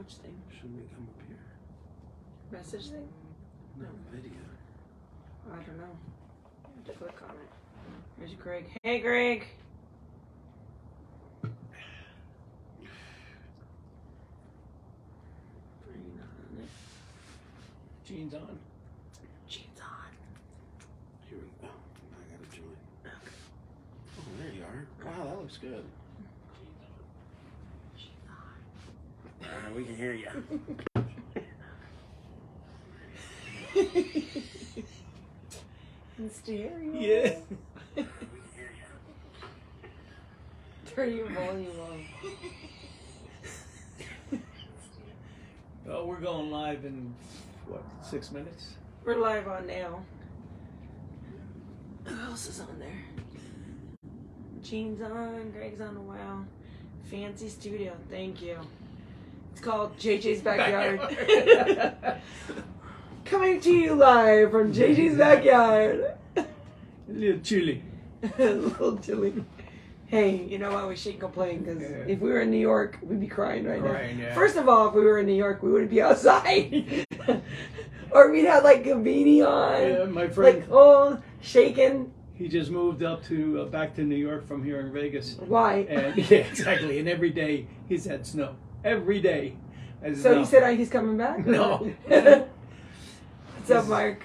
Which thing? Shouldn't we come up here? Message thing? No, video. I don't know. You have to click on it. Here's Greg. Hey, Greg. Are you not on it? Jeans on. Jeans on. Here we go. I gotta join. Okay. Oh, there you are. Wow, that looks good. Jeans on. We can hear you. In stereo. Yeah. Turn your volume on. Oh, we're going live in, what, 6 minutes? We're live on now. Who else is on there? Jean's on. Greg's on. Wow. Fancy studio. Thank you. It's called JJ's Backyard. Coming to you live from JJ's Backyard. A little chilly. A little chilly. Hey, you know what? We shouldn't complain because if we were in New York, we'd be crying right now. Yeah. First of all, if we were in New York, we wouldn't be outside. Or we'd have like a beanie on. Yeah, my friend. Like, oh, shaking. He just moved up to back to New York from here in Vegas. Why? And yeah, exactly. And every day he's had snow. Every day. So he said he's coming back? No. What's up, Mark?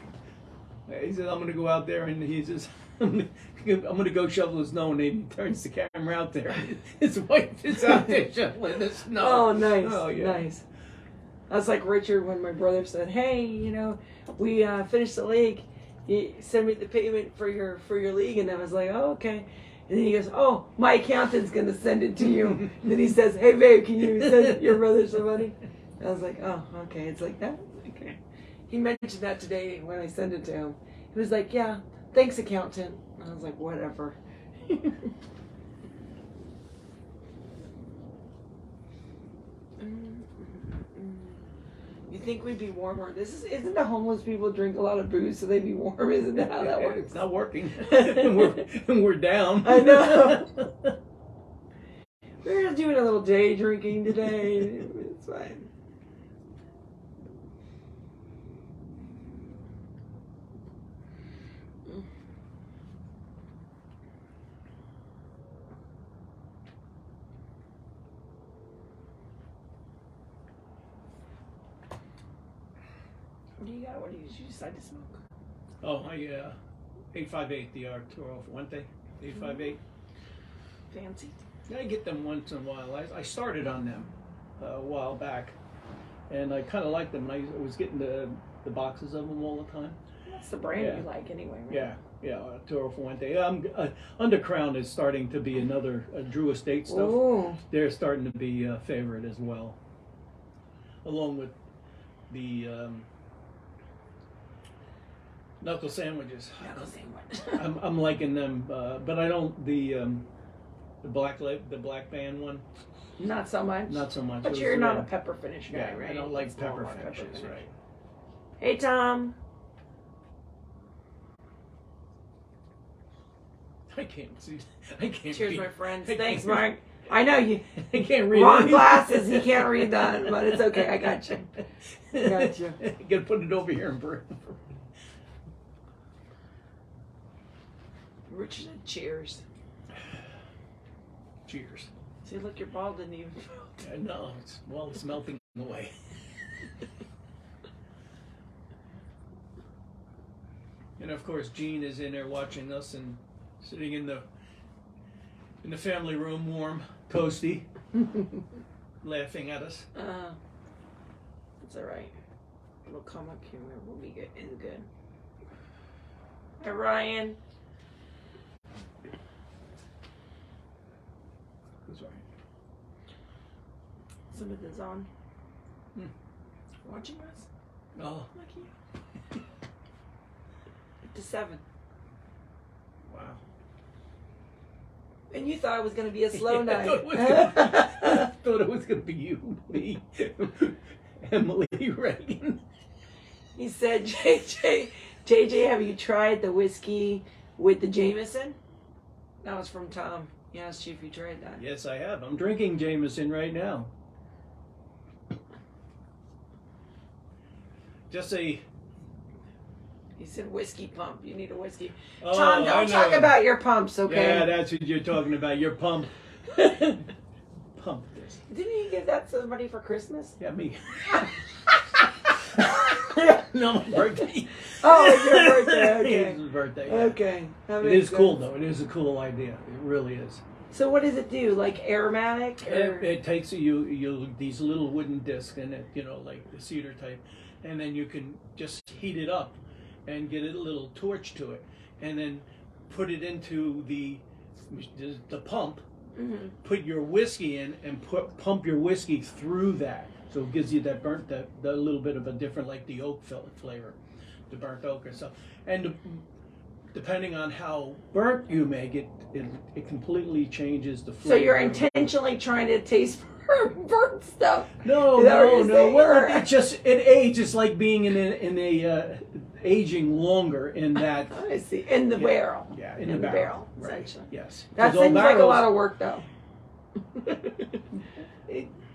He said, I'm going to go out there, and he says, I'm going to go shovel the snow, and then he turns the camera out there. His wife is out there shoveling the snow. Oh, nice. Oh, yeah. Nice. That's like Richard when my brother said, hey, you know, we finished the league. You send me the payment for your league. And I was like, oh, okay. And then he goes, oh, my accountant's going to send it to you. And then he says, hey, babe, can you send your brother some money? I was like, oh, okay. It's like that. Okay. He mentioned that today when I sent it to him. He was like, yeah, thanks, accountant. I was like, whatever. You think we'd be warmer? Isn't the homeless people drink a lot of booze so they'd be warm? Isn't that how that works? It's not working. and we're down. I know. We're just doing a little day drinking today. It's fine. What do you got? What do you decide to smoke? Oh, 858, the Arturo Fuente, 858. Fancy. I get them once in a while. I started on them a while back, and I kind of liked them. I was getting the boxes of them all the time. That's the brand you like anyway, right? Yeah, Arturo Fuente. Undercrown is starting to be another Drew Estate stuff. Ooh. They're starting to be a favorite as well, along with the knuckle sandwiches. Knuckle sandwich. I'm liking them, but I don't the black band one. Not so much. Not so much. But you're not a pepper finish guy, Yeah, right? I don't like It's pepper more finishes, finish. right? Hey, Tom. I can't see. I can't. Cheers, read. my friends. I Thanks, can't- Mark. I know you. I can't read. Wrong it. glasses. He can't read that, but it's okay. I got you. I got you. Gotta put it over here and burn. Richard said cheers. Cheers. See, look, your ball didn't even. No, it's melting away. And of course, Jean is in there watching us and sitting in the family room, warm, toasty, laughing at us. It's all right. It'll come up here. We'll be good. It's good. Hi, Ryan. Who's right? Somebody's on. Watching us. Oh, Lucky you. To 7. wow. And you thought it was going to be a slow night. I thought it was going to be you, me, Emily, Reagan. He said, JJ, have you tried the whiskey with the Jameson? That was from Tom. He asked you if you tried that. Yes, I have. I'm drinking Jameson right now. just a. He said whiskey pump. You need a whiskey. Oh, Tom, I don't talk know. about your pumps, okay? Yeah, that's what you're talking about. Your pump. Pump this. Didn't you give that to somebody for Christmas? Yeah, me. No, my birthday. Oh, it's your birthday. Okay. It's his birthday. Yeah. Okay. That It makes is cool sense. though. It is a cool idea. It really is. So what does it do? Like aromatic? Or? It takes you these little wooden discs in it, like the cedar type, and then you can just heat it up and get a little torch to it, and then put it into the pump. Mm-hmm. Put your whiskey in and pump your whiskey through that, so it gives you that burnt that little bit of a different, like the oak flavor, the burnt oak or something. And depending on how burnt you make it, it completely changes the flavor. So you're intentionally trying to taste burnt stuff? No. Is that what you're saying? Well, Or- it ages like being in a aging longer in that. I see. In the barrel. Yeah, In the the barrel, Right. essentially. Yes. That 'Cause all seems like a barrels- lot of work, though.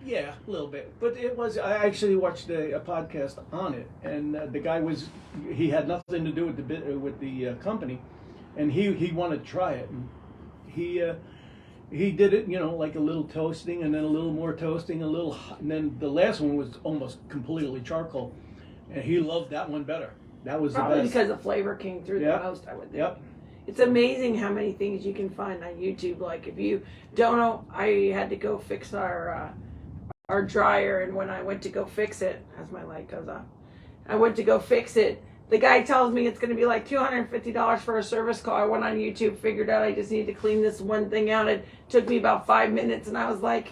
Yeah, a little bit. But I actually watched a podcast on it, and the guy he had nothing to do with the company, and he wanted to try it. And he did it, like a little toasting, and then a little more toasting, and then the last one was almost completely charcoal, and he loved that one better. That was Probably the best. because the flavor came through Yep. the most, I would think. Yep. It's amazing how many things you can find on YouTube. Like if you don't know, I had to go fix our dryer, and when I went to go fix it, as my light goes off, I went to go fix it. The guy tells me it's going to be like $250 for a service call. I went on YouTube, figured out I just need to clean this one thing out. It took me about 5 minutes, and I was like,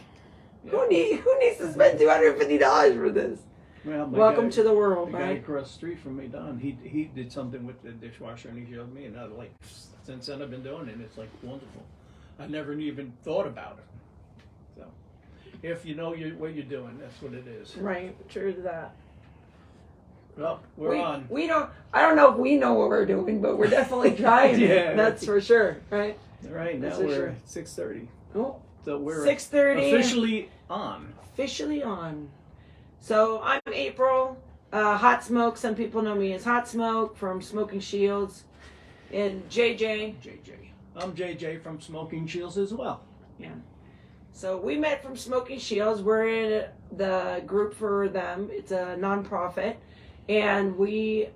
who needs to spend $250 for this? Well, Welcome to the world, The guy man. across the street from me, Don, he did something with the dishwasher, and he showed me, and I was like, since then I've been doing it, and it's like wonderful. I never even thought about it. So, if you know what you're doing, that's what it is. Right, true to that. Well, we're on. We don't. I don't know if we know what we're doing, but we're definitely trying. Yeah. That's for sure. Right. Right now That's for we're sure. at 6:30, Oh, so we're 6:30. officially on. Officially on. So I'm April. Hot Smoke. Some people know me as Hot Smoke from Smoking Shields, and JJ. JJ. I'm JJ from Smoking Shields as well. Yeah. So we met from Smoking Shields. We're in the group for them. It's a nonprofit, and we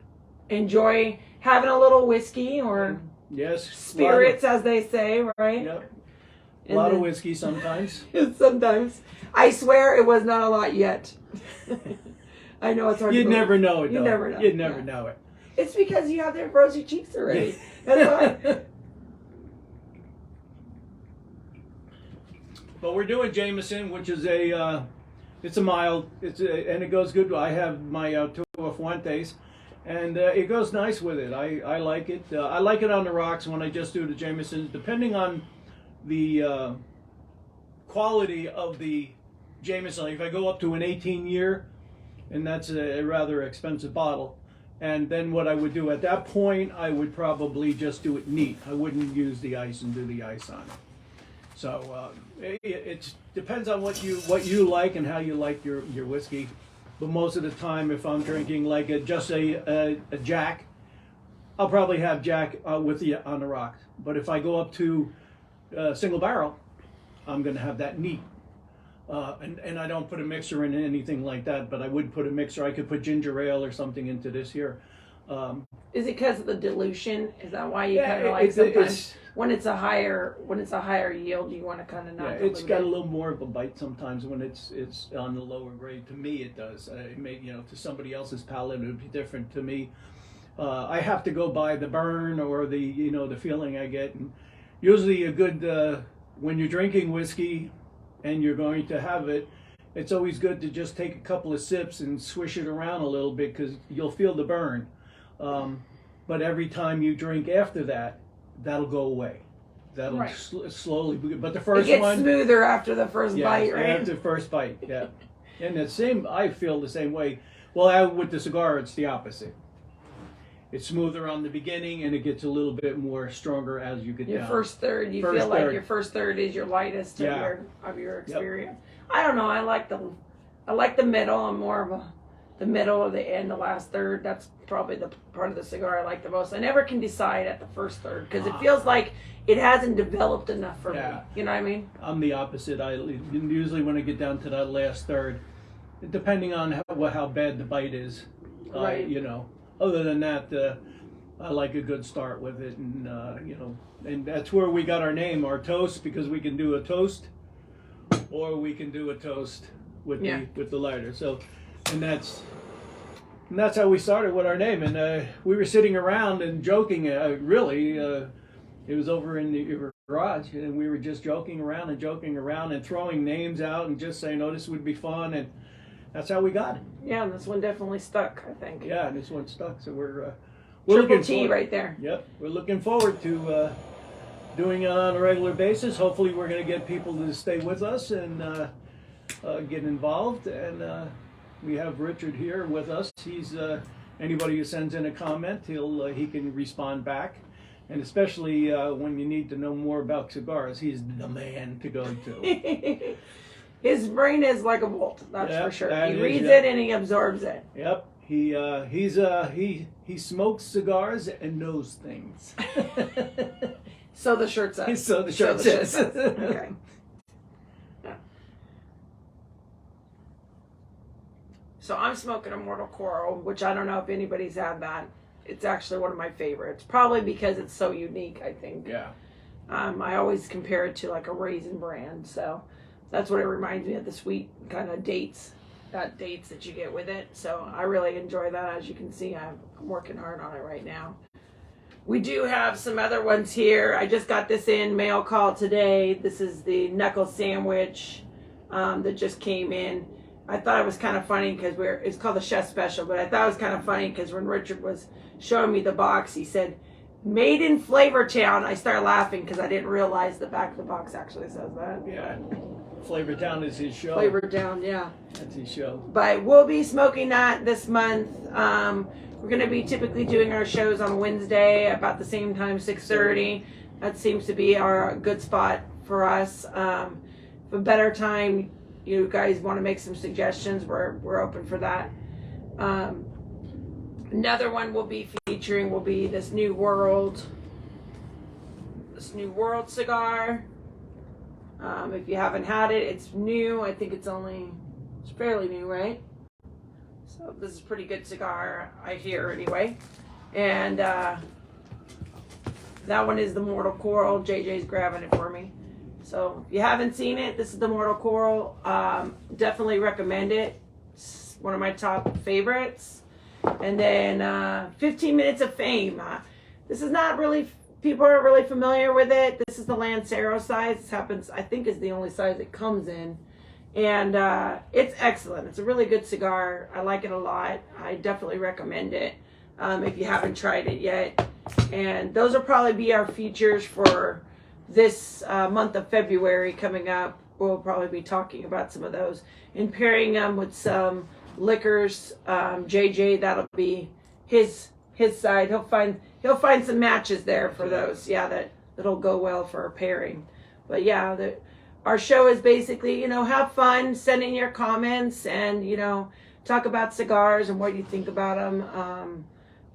enjoy having a little whiskey or Yes. spirits, as they say, right? Yep. A And lot of then- whiskey sometimes. Sometimes. I swear it was not a lot yet. I know it's hard You'd to never know it, You though. never know. You'd never Yeah. know it. It's because you have their rosy cheeks already. That's why. But we're doing Jameson, which is it's a mild, and it goes good. I have my Toro Fuentes, and it goes nice with it. I like it. I like it on the rocks when I just do the Jameson, depending on the quality of the Jameson. Like if I go up to an 18-year, and that's a rather expensive bottle, and then what I would do at that point, I would probably just do it neat. I wouldn't use the ice and do the ice on it. So it depends on what you like and how you like your whiskey. But most of the time, if I'm drinking like just a Jack, I'll probably have Jack with the on the rocks. But if I go up to single barrel, I'm going to have that neat. And I don't put a mixer in anything like that, but I would put a mixer. I could put ginger ale or something into this here. Is it because of the dilution? Is that why you Yeah, kind of like sometimes it's- when it's a higher yield, you want to kind of not Yeah, dilute it's got it? a little more of a bite sometimes when it's on the lower grade. To me, it does. It may, to somebody else's palate, it would be different. To me, I have to go by the burn or the feeling I get. And usually, a good when you're drinking whiskey and you're going to have it, it's always good to just take a couple of sips and swish it around a little bit because you'll feel the burn. But every time you drink after that, that'll go away. That'll Right. slowly. But the It first gets one, smoother after the first yeah, bite, right? after the first bite, yeah. And the same, I feel the same way. Well, with the cigar, it's the opposite. It's smoother on the beginning, and it gets a little bit more stronger as you get Your down. first third, you First feel like third. your first third is your lightest Yeah. of your experience. I don't know. I like the middle. I'm more of a the middle or the end, the last third. That's probably the part of the cigar I like the most. I never can decide at the first third because it feels like it hasn't developed enough for me. You know what I mean? I'm the opposite. I usually when I get down to that last third, depending on how bad the bite is, Right. you know. Other than that, I like a good start with it, and you know, and that's where we got our name, our toast, because we can do a toast, or we can do a toast with the lighter. So, and that's how we started with our name. And we were sitting around and joking. Really, it was over in the garage, and we were just joking around and throwing names out and just saying, "Oh, this would be fun," and that's how we got it. Yeah, and this one definitely stuck, I think. Yeah, and this one stuck. So we're Triple looking T forward. right there. Yep, we're looking forward to doing it on a regular basis. Hopefully, we're going to get people to stay with us and get involved. And we have Richard here with us. He's anybody who sends in a comment, he can respond back. And especially when you need to know more about cigars, he's the man to go to. His brain is like a bolt, that's for sure. He reads it and he absorbs it. Yep. He smokes cigars and knows things. So the shirt says. So the shirt says. Okay. Yeah. So I'm smoking a Mortal Coral, which I don't know if anybody's had that. It's actually one of my favorites, probably because it's so unique, I think. Yeah. I always compare it to like a Raisin brand, so that's what it reminds me of, the sweet kind of dates that you get with it. So I really enjoy that. As you can see, I'm working hard on it right now. We do have some other ones here. I just got this in mail call today. This is the knuckle sandwich that just came in. I thought it was kind of funny because it's called the Chef Special, but I thought it was kind of funny because when Richard was showing me the box, he said, "Made in Flavortown." I started laughing because I didn't realize the back of the box actually says that. Yeah. Flavortown is his show. Flavortown, yeah. That's his show. But we'll be smoking that this month. We're going to be typically doing our shows on Wednesday about the same time, 6:30. That seems to be our good spot for us. A better time, you guys want to make some suggestions, we're open for that. Another one we'll be featuring will be this New World cigar. If you haven't had it, it's new. I think it's fairly new, right? So this is a pretty good cigar, I hear anyway. And that one is the Mortal Coral. JJ's grabbing it for me. So if you haven't seen it, this is the Mortal Coral. Definitely recommend it. It's one of my top favorites. And then 15 Minutes of Fame. This is not really, people aren't really familiar with it. This is the Lancero size. This happens, I think, is the only size it comes in. And it's excellent. It's a really good cigar. I like it a lot. I definitely recommend it if you haven't tried it yet. And those will probably be our features for this month of February coming up. We'll probably be talking about some of those and pairing them with some liquors. JJ, that'll be his side. He'll find some matches there for those. Yeah, that'll go well for a pairing. But yeah, our show is basically, have fun, send in your comments, and talk about cigars and what you think about them.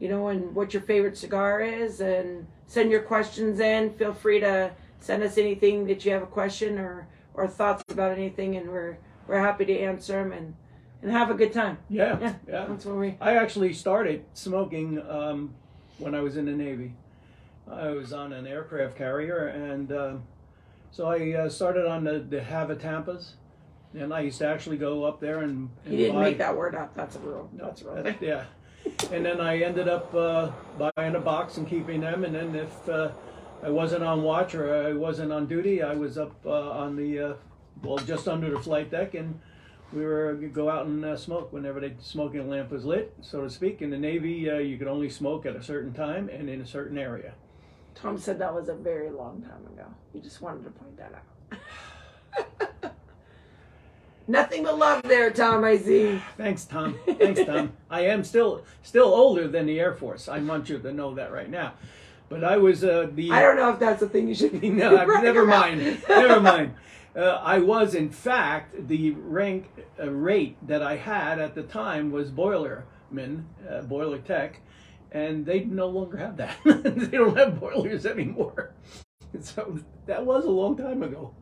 And what your favorite cigar is, and send your questions in. Feel free to send us anything that you have a question or thoughts about anything, and we're happy to answer them and have a good time. Yeah. That's where I actually started smoking when I was in the Navy. I was on an aircraft carrier, and so I started on the Havatampas, and I used to actually go up there and you didn't buy, make that word up. That's real. yeah. And then I ended up buying a box and keeping them. And then if I wasn't on watch or I wasn't on duty, I was up on the just under the flight deck, and we were go out and smoke whenever the smoking lamp was lit, so to speak. In the Navy, you could only smoke at a certain time and in a certain area. Tom said that was a very long time ago. He just wanted to point that out. Nothing but love there, Tom, I see. Thanks, Tom. I am still older than the Air Force. I want you to know that right now. But I was I don't know if that's a thing you should be. No, never mind. I was, in fact, the rate that I had at the time was boilerman, boiler tech, and they no longer have that. They don't have boilers anymore. So that was a long time ago.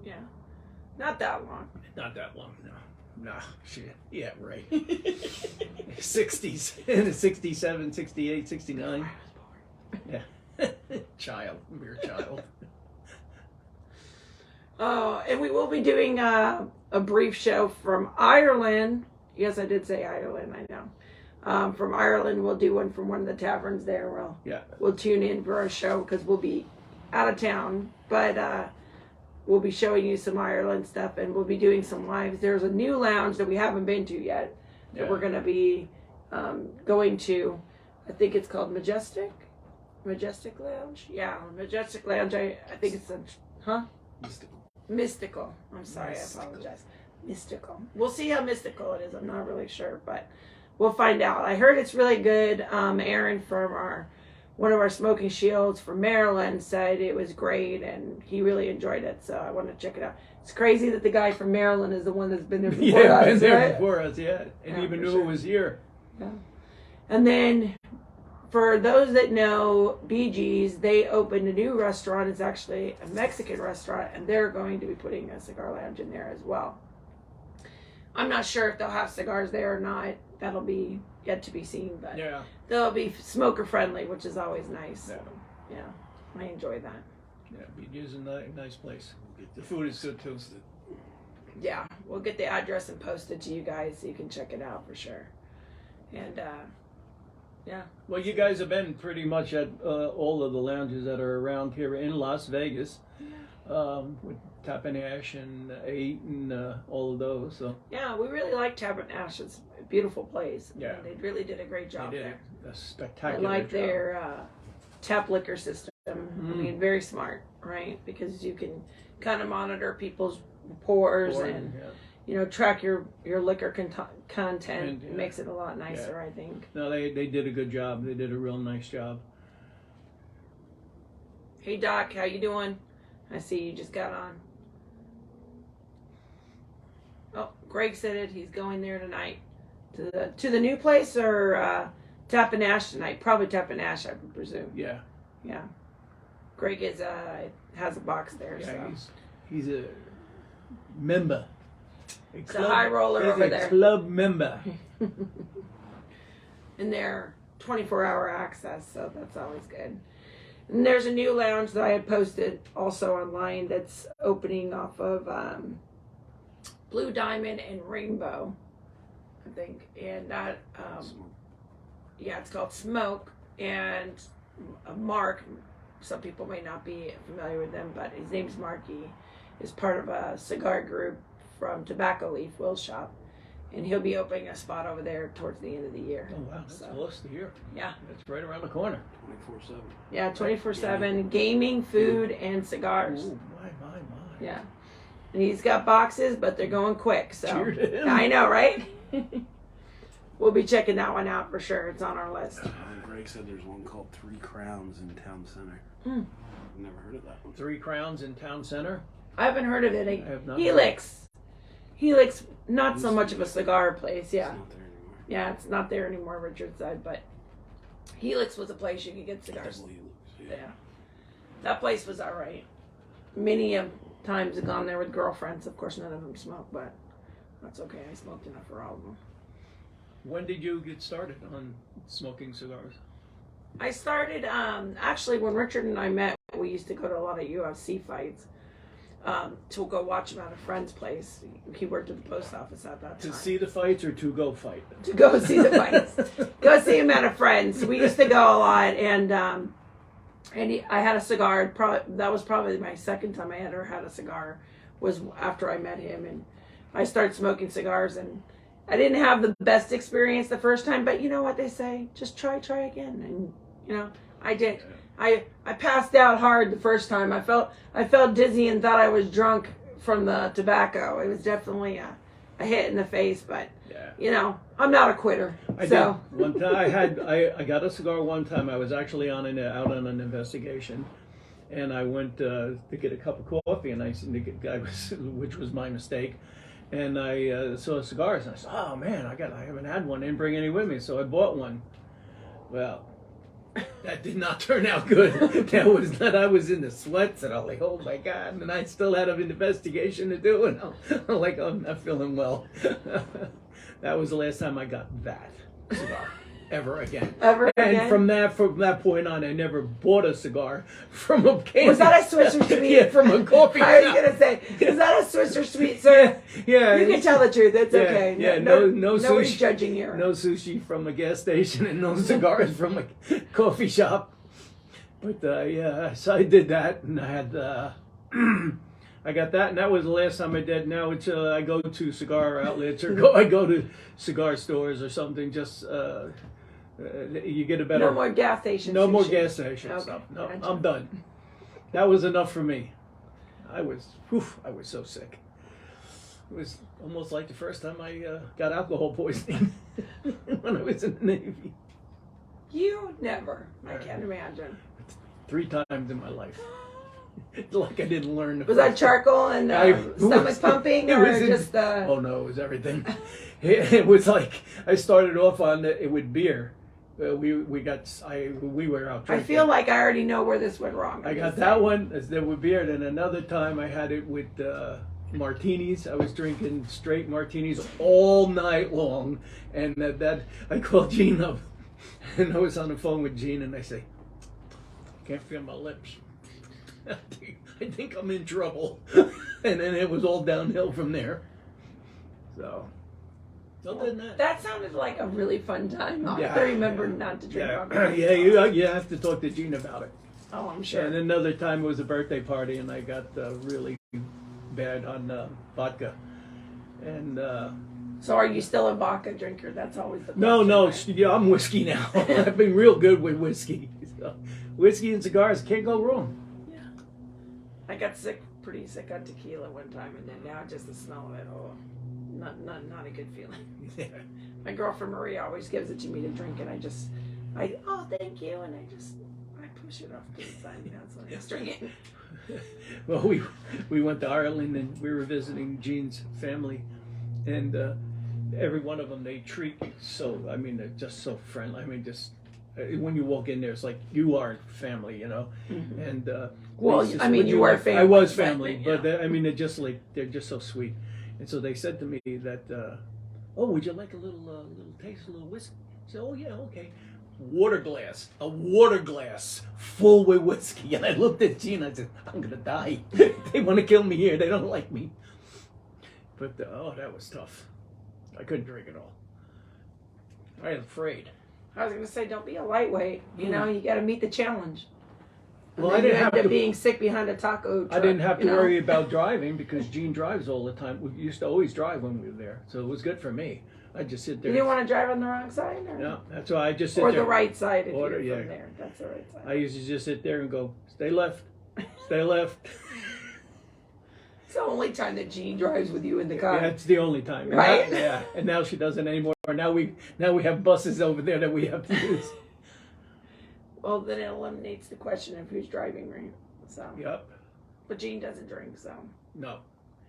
Yeah. Not that long. Not that long, no. Nah, shit. Yeah, right. 60s, 67, 68, 69. Yeah. Child, mere child. Oh, and we will be doing a brief show from Ireland. Yes, I did say Ireland, I know. From Ireland, we'll do one from one of the taverns there. We'll tune in for our show because we'll be out of town. But we'll be showing you some Ireland stuff, and we'll be doing some lives. There's a new lounge that we haven't been to yet that we're going to be going to. I think it's called Majestic Lounge. Yeah, Majestic Lounge. I think it's Mystical. I'm sorry, I apologize. Mystical. We'll see how mystical it is. I'm not really sure, but we'll find out. I heard it's really good. Aaron from one of our Smoking Shields from Maryland said it was great, and he really enjoyed it. So I want to check it out. It's crazy that the guy from Maryland is the one that's been there before us. Been there right? before us, and even knew it was here. Yeah. And then, for those that know Bee Gees, they opened a new restaurant. It's actually a Mexican restaurant, and they're going to be putting a cigar lounge in there as well. I'm not sure if they'll have cigars there or not. That'll be yet to be seen, but they'll be smoker friendly, which is always nice. Yeah, I enjoy that. Yeah, Bee Gees is a nice place. The food is good too. Yeah, we'll get the address and post it to you guys so you can check it out for sure. And yeah. Well, you guys have been pretty much at all of the lounges that are around here in Las Vegas, with Tap and Ash and 8 and all of those. So yeah, we really like Tap and Ash. It's a beautiful place. Yeah, they really did a great job there. A spectacular I like job. their tap liquor system. I mean, very smart, right? Because you can kind of monitor people's pours and track your liquor content. It makes it a lot nicer, I think. No, they did a good job. They did a real nice job. Hey Doc, how you doing? I see you just got on. Oh, Greg said it. He's going there tonight to the new place or Tap and Ash tonight. Probably Tap and Ash, I would presume. Yeah. Greg is has a box there. Yeah, so he's a member. He's a high roller over there. Club member. And they're 24-hour access, so that's always good. And there's a new lounge that I had posted also online that's opening off of Blue Diamond and Rainbow, I think. And that, it's called Smoke. And Mark, some people may not be familiar with them, but his name's Marky, is part of a cigar group from Tobacco Leaf Will Shop. And he'll be opening a spot over there towards the end of the year. Oh, wow. That's close to here. Yeah. That's right around the corner. 24/7. Yeah, 24/7. Gaming, food, and cigars. Ooh, my. Yeah. And he's got boxes, but they're going quick. So Cheer to him. I know, right? We'll be checking that one out for sure. It's on our list. Greg said there's one called 3 Crowns in Town Center. I've never heard of that one. 3 Crowns in Town Center? I haven't heard of it. I have not. Helix, not so much of a cigar place. Yeah. It's not there anymore. Yeah, it's not there anymore, Richard said, but Helix was a place you could get cigars. Yeah. That place was all right. Many of times I've gone there with girlfriends. Of course, none of them smoke, but that's okay. I smoked enough for all of them. When did you get started on smoking cigars? I started, actually, when Richard and I met, we used to go to a lot of UFC fights to go watch them at a friend's place. He worked at the post office at that time. To see the fights or to go fight? To go see the fights. Go see him at a friend's. We used to go a lot, and I had a cigar. That was probably my second time I ever had a cigar, was after I met him, and I started smoking cigars, and I didn't have the best experience the first time, but you know what they say, just try again, and I did. I passed out hard the first time. I felt dizzy and thought I was drunk from the tobacco. It was definitely a hit in the face, but I'm not a quitter. I did. One time I got a cigar one time. I was actually out on an investigation, and I went to get a cup of coffee, and which was my mistake. And I saw cigars, and I said, "Oh man, I haven't had one. I didn't bring any with me, so I bought one." Well, that did not turn out good. I was in the sweats, and I was like, "Oh my God!" And I still had an investigation to do, and I'm like, "I'm not feeling well." That was the last time I got that cigar. Ever again. And from that point on, I never bought a cigar from a candy. Was that a Swisher Sweet? Yeah, from a coffee shop. I was gonna say, is that a Swisher Sweet, sir? Yeah. You can tell the truth. It's okay. No nobody's sushi, judging you. No sushi from a gas station, and no cigars from a coffee shop. But so I did that, and I had I got that, and that was the last time I did. Now it's I go to cigar outlets, or I go to cigar stores or something. Just you get a better. No more gas stations. No more gas station Okay, stuff. No, gotcha. I'm done. That was enough for me. I was so sick. It was almost like the first time I got alcohol poisoning when I was in the Navy. You never. I can't imagine. 3 times in my life. It's like I didn't learn. Was that charcoal and stomach pumping, or just the? Oh no, it was everything. It was like I started off on it with beer. We were out drinking. I feel like I already know where this went wrong. I got that one. There with beer, and another time I had it with martinis. I was drinking straight martinis all night long, and that I called Gene up, and I was on the phone with Gene, and I say, "Can't feel my lips. I think I'm in trouble." And then it was all downhill from there. So, other than that. That sounded like a really fun time. I have to remember not to drink alcohol. You have to talk to Gene about it. Oh, I'm sure. And another time it was a birthday party, and I got really bad on vodka. And so are you still a vodka drinker? That's always the question. no, right? yeah, I'm whiskey now. I've been real good with whiskey. So, whiskey and cigars can't go wrong. Yeah. I got pretty sick on tequila one time, and then now just the smell of it, not a good feeling. Yeah. My girlfriend Maria always gives it to me to drink, and I oh, thank you, and I push it off to the side, so I just drink it. Well, we went to Ireland, and we were visiting Gene's family, and every one of them, they treat you so, I mean, they're just so friendly. I mean, just when you walk in there, it's like you are family, you know. Mm-hmm. And well, I mean, you were family. I was family, yeah. but I mean, they're just so sweet. And so they said to me that, "Oh, would you like a little taste, a little whiskey?" I said, "Oh yeah, okay." A water glass full with whiskey. And I looked at Gene, I said, "I'm gonna die. They want to kill me here. They don't like me." But that was tough. I couldn't drink it all. I was afraid. I was going to say, don't be a lightweight. You know, you got to meet the challenge. Well, I didn't have to. Being sick behind a taco truck. I didn't have to worry about driving because Gene drives all the time. We used to always drive when we were there, so it was good for me. I just sit there. You didn't want to drive on the wrong side, or? No, that's why I just sit or there. Or the right side if Or, you're from there. That's the right side. I used to just sit there and go, "Stay left, stay left." It's the only time that Jean drives with you in the car. Yeah, it's the only time. Right? Yeah, and now she doesn't anymore. Now we have buses over there that we have to use. Well, then it eliminates the question of who's driving, right? So. Yep. But Jean doesn't drink, so. No.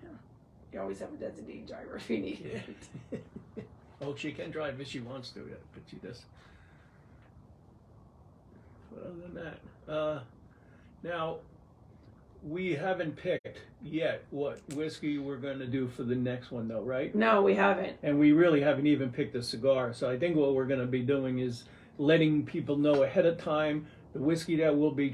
Yeah. You always have a designated driver if you need it. Oh, she can drive if she wants to, but she does. But other than that, now we haven't picked yet what whiskey we're going to do for the next one, though, right? No, we haven't. And we really haven't even picked a cigar. So I think what we're going to be doing is letting people know ahead of time the whiskey that we'll be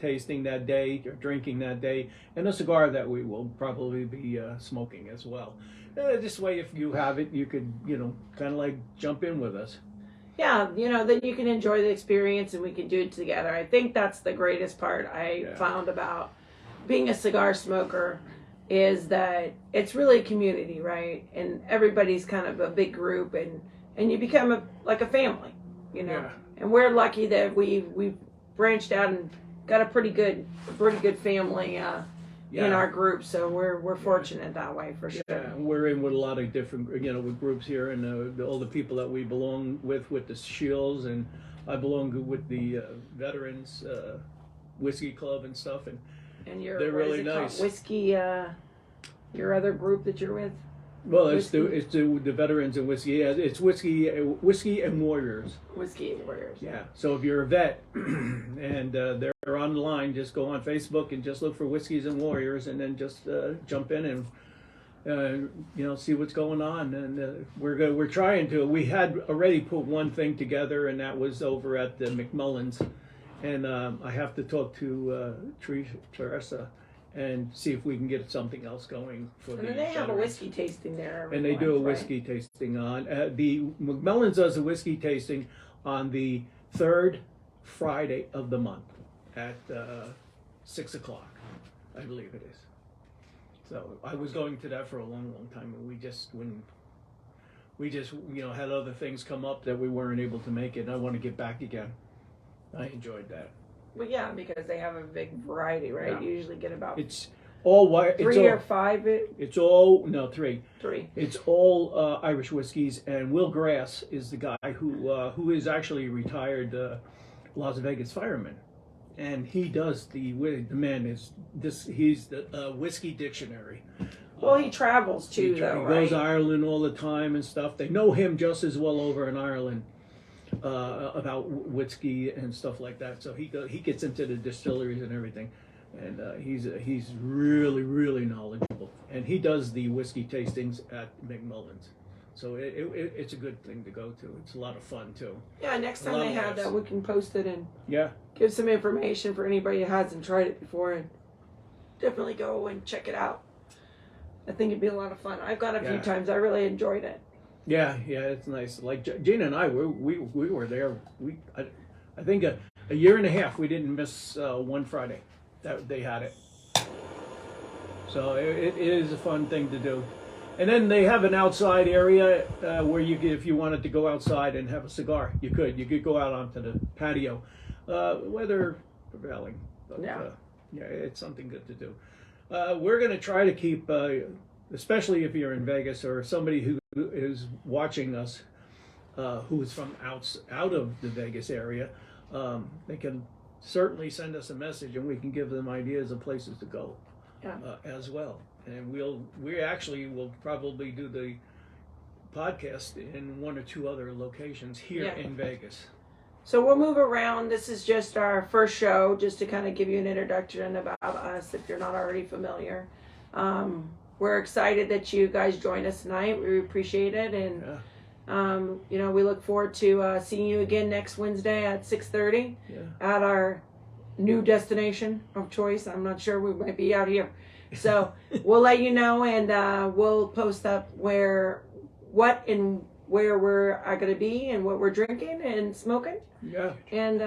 tasting that day or drinking that day, and a cigar that we will probably be smoking as well. This way, if you have it, you could, kind of like jump in with us. Yeah, then you can enjoy the experience and we can do it together. I think that's the greatest part I found about being a cigar smoker is that it's really a community, right? And everybody's kind of a big group and you become like a family, Yeah. And we're lucky that we branched out and got a pretty good family in our group. So we're fortunate that way for sure. Yeah, we're in with a lot of different with groups here, and all the people that we belong with the Shields, and I belong with the veterans whiskey club and stuff, and And they're what is really it called? nice. Whiskey. Your other group that you're with. well, it's the veterans of whiskey. Yeah, it's whiskey and warriors. Whiskey Warriors. Yeah. So if you're a vet and they're online, just go on Facebook and just look for Whiskeys and Warriors, and then just jump in and see what's going on. And we're trying to. We had already put one thing together, and that was over at the McMullins, and I have to talk to Teresa and see if we can get something else going for And the. then they have a veterans. whiskey tasting there. every And they do a month, right? whiskey tasting on the McMullins does a whiskey tasting on the third Friday of the month at 6:00, I believe it is. So I was going to that for a long, long time, and we just had other things come up that we weren't able to make it. And I want to get back again. I enjoyed that. Well, yeah, because they have a big variety, right? Yeah. You usually get about It's all white. three or five. It's all no 3. Three. It's all Irish whiskeys, and Will Grass is the guy who is actually a retired Las Vegas fireman, and he does the man is this. He's the whiskey dictionary. Well, he travels too, He though, goes right? to Ireland all the time and stuff. They know him just as well over in Ireland about whiskey and stuff like that. So he gets into the distilleries and everything, and he's really, really knowledgeable. And he does the whiskey tastings at McMullins. So it's a good thing to go to. It's a lot of fun too. Yeah, next A time lot they of have laughs. that, we can post it and Yeah. give some information for anybody who hasn't tried it before, and definitely go and check it out. I think it'd be a lot of fun. I've gone a few Yeah. times. I really enjoyed it. Yeah, it's nice. Like Gina and I, we were there. I think a year and a half we didn't miss one Friday that they had it. So it is a fun thing to do. And then they have an outside area where if you wanted to go outside and have a cigar, you could. You could go out onto the patio, weather prevailing. But, Yeah. It's something good to do. We're going to try to keep, especially if you're in Vegas or somebody who is watching us, who is from out of the Vegas area, they can certainly send us a message, and we can give them ideas of places to go as well. And we actually will probably do the podcast in one or two other locations here in Vegas. So we'll move around. This is just our first show, just to kind of give you an introduction about us if you're not already familiar. We're excited that you guys joined us tonight. We appreciate it, and we look forward to seeing you again next Wednesday at 6:30 at our new destination of choice. I'm not sure, we might be out here, so we'll let you know, and we'll post up where we're going to be and what we're drinking and smoking. Yeah. And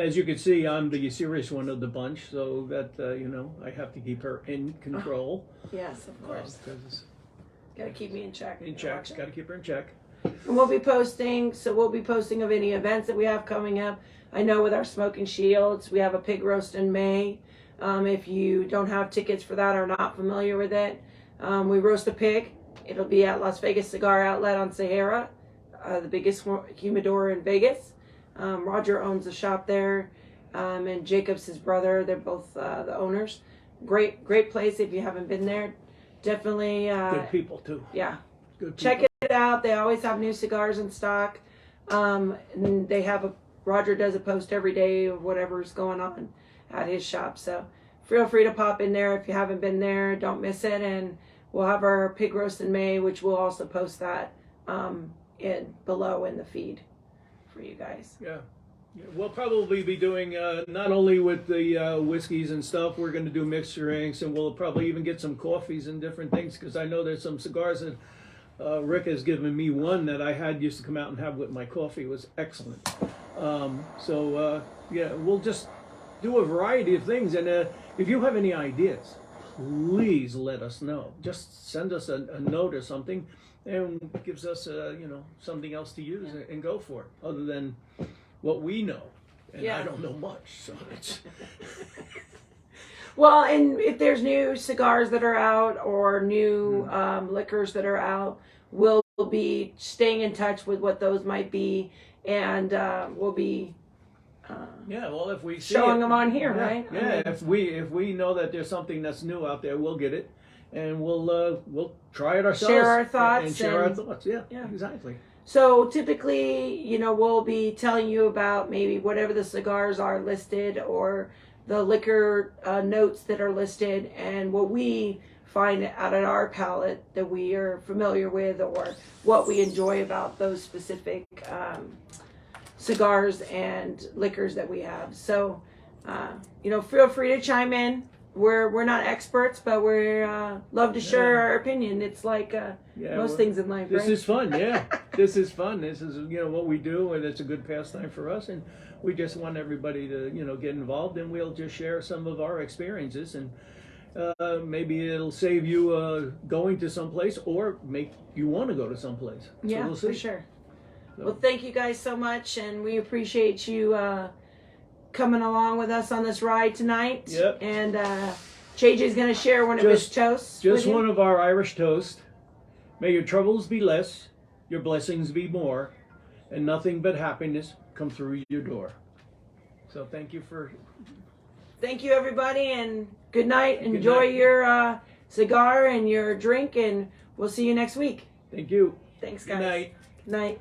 as you can see, I'm the serious one of the bunch, so that I have to keep her in control. yes, of course. Got to keep me in check. Got to keep her in check. And we'll be posting of any events that we have coming up. I know with our Smoking Shields, we have a pig roast in May. If you don't have tickets for that or not familiar with it, we roast a pig. It'll be at Las Vegas Cigar Outlet on Sahara, the biggest humidor in Vegas. Roger owns the shop there, and Jacob's his brother. They're both the owners. Great place. If you haven't been there, definitely. Good people too. Yeah. Good people. Check it out. They always have new cigars in stock. And they have Roger does a post every day of whatever's going on at his shop. So feel free to pop in there if you haven't been there. Don't miss it. And we'll have our pig roast in May, which we'll also post that below in the feed for you guys. Yeah. We'll probably be doing not only with the whiskeys and stuff. We're going to do mixed drinks, and we'll probably even get some coffees and different things, because I know there's some cigars that Rick has given me one that I used to come out and have with my coffee. It was excellent. We'll just do a variety of things, and if you have any ideas, please let us know. Just send us a note or something, and it gives us something else to use and go for, other than what we know. And I don't know much, so it's Well, and if there's new cigars that are out or new liquors that are out, we'll be staying in touch with what those might be, and we'll be Yeah, well, if we see showing it, them on here, yeah, right? Yeah, I mean, if we know that there's something that's new out there, we'll get it, and we'll try it ourselves. Share our thoughts and share our and- thoughts. Yeah, yeah. exactly. so typically, you know, we'll be telling you about maybe whatever the cigars are listed or the liquor notes that are listed, and what we find out at our palate that we are familiar with, or what we enjoy about those specific cigars and liquors that we have. So, you know, feel free to chime in. We're not experts, but we're love to share Yeah. our opinion. It's like most things in life, This right? is fun, yeah. This is fun. This is what we do, and it's a good pastime for us. And we just want everybody to get involved, and we'll just share some of our experiences, and maybe it'll save you going to someplace, or make you want to go to someplace. So Yeah, we'll see. for sure. So- Well, thank you guys so much, and we appreciate you coming along with us on this ride tonight. Yep. And JJ's going to share one of his Just- toasts. Just with you. one of our Irish toasts. May your troubles be less, your blessings be more, and nothing but happiness come through your door. So thank you for. Thank you, everybody, and good night. Good Enjoy night. your cigar and your drink, and we'll see you next week. Thank you. Thanks, Good guys. night. Good night.